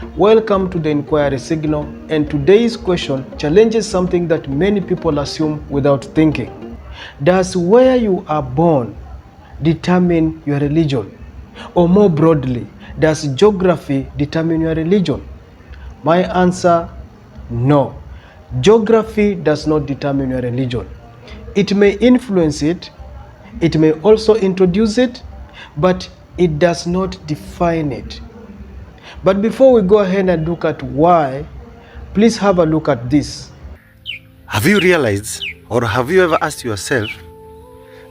Welcome to the Inquiry Signal, and today's question challenges something that many people assume without thinking. Does where you are born determine your religion? Or more broadly, does geography determine your religion? My answer, no. Geography does not determine your religion. It may influence it, it may also introduce it, but it does not define it. But before we go ahead and look at why, please have a look at this. Have you realized, or have you ever asked yourself,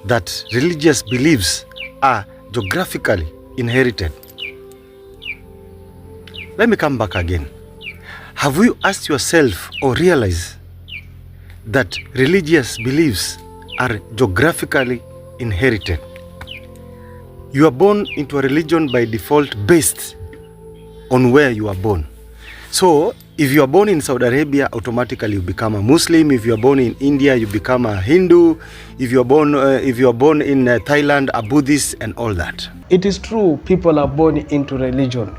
that religious beliefs are geographically inherited? Let me come back again. Have you asked yourself or realized that religious beliefs are geographically inherited? You are born into a religion by default based on where you are born. So if you are born in Saudi Arabia, automatically you become a Muslim. If you are born in India, you become a Hindu. If you are born in Thailand, a Buddhist, and all that. It is true, people are born into religion.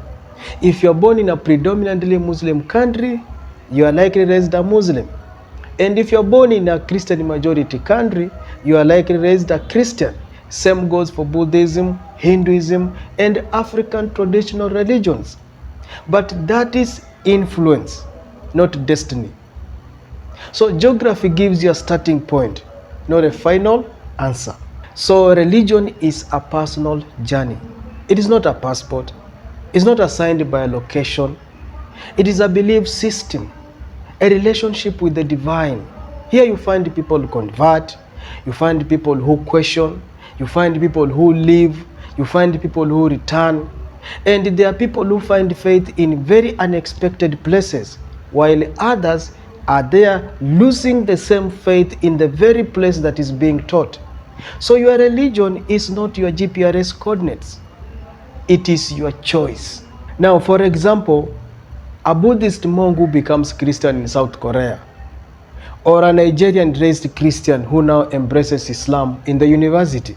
If you are born in a predominantly Muslim country, you are likely raised a Muslim. And if you are born in a Christian majority country, you are likely raised a Christian. Same goes for Buddhism, Hinduism, and African traditional religions. But that is influence, not destiny. So geography gives you a starting point, not a final answer. So religion is a personal journey. It is not a passport. It's not assigned by a location. It is a belief system, a relationship with the divine. Here you find people who convert, you find people who question, you find people who leave, you find people who return. And there are people who find faith in very unexpected places, while others are there losing the same faith in the very place that is being taught. So your religion is not your GPRS coordinates. It is your choice. Now, for example, a Buddhist monk who becomes Christian in South Korea, or a Nigerian raised Christian who now embraces Islam in the university,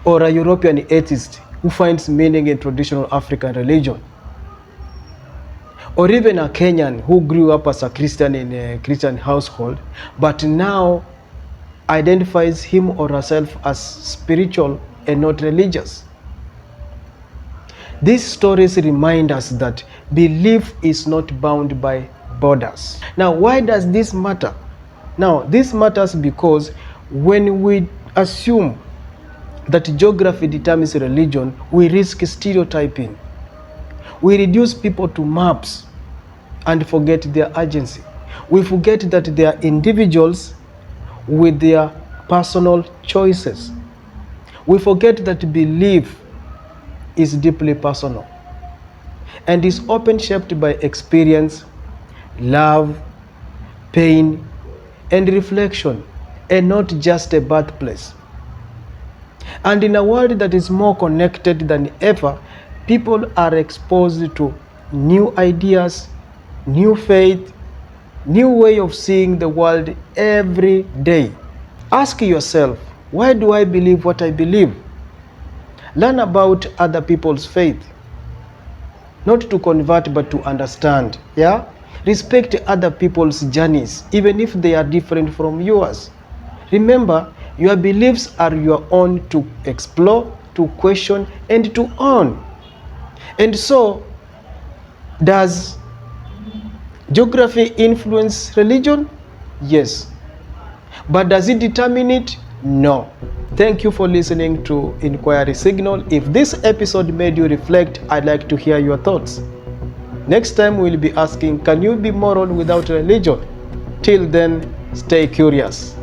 or a European atheist who finds meaning in traditional African religion, or even a Kenyan who grew up as a Christian in a Christian household, but now identifies him or herself as spiritual and not religious. These stories remind us that belief is not bound by borders. Now, why does this matter? Now, this matters because when we assume that geography determines religion, we risk stereotyping. We reduce people to maps and forget their agency. We forget that they are individuals with their personal choices. We forget that belief is deeply personal and is often shaped by experience, love, pain, and reflection, and not just a birthplace. And in a world that is more connected than ever, people are exposed to new ideas, new faith, new way of seeing the world every day. Ask yourself, why do I believe what I believe? Learn about other people's faith. Not to convert, but to understand. Yeah? Respect other people's journeys, even if they are different from yours. Remember, your beliefs are your own to explore, to question, and to own. And so, does geography influence religion? Yes. But does it determine it? No. Thank you for listening to Inquiry Signal. If this episode made you reflect, I'd like to hear your thoughts. Next time we'll be asking, can you be moral without religion? Till then, stay curious.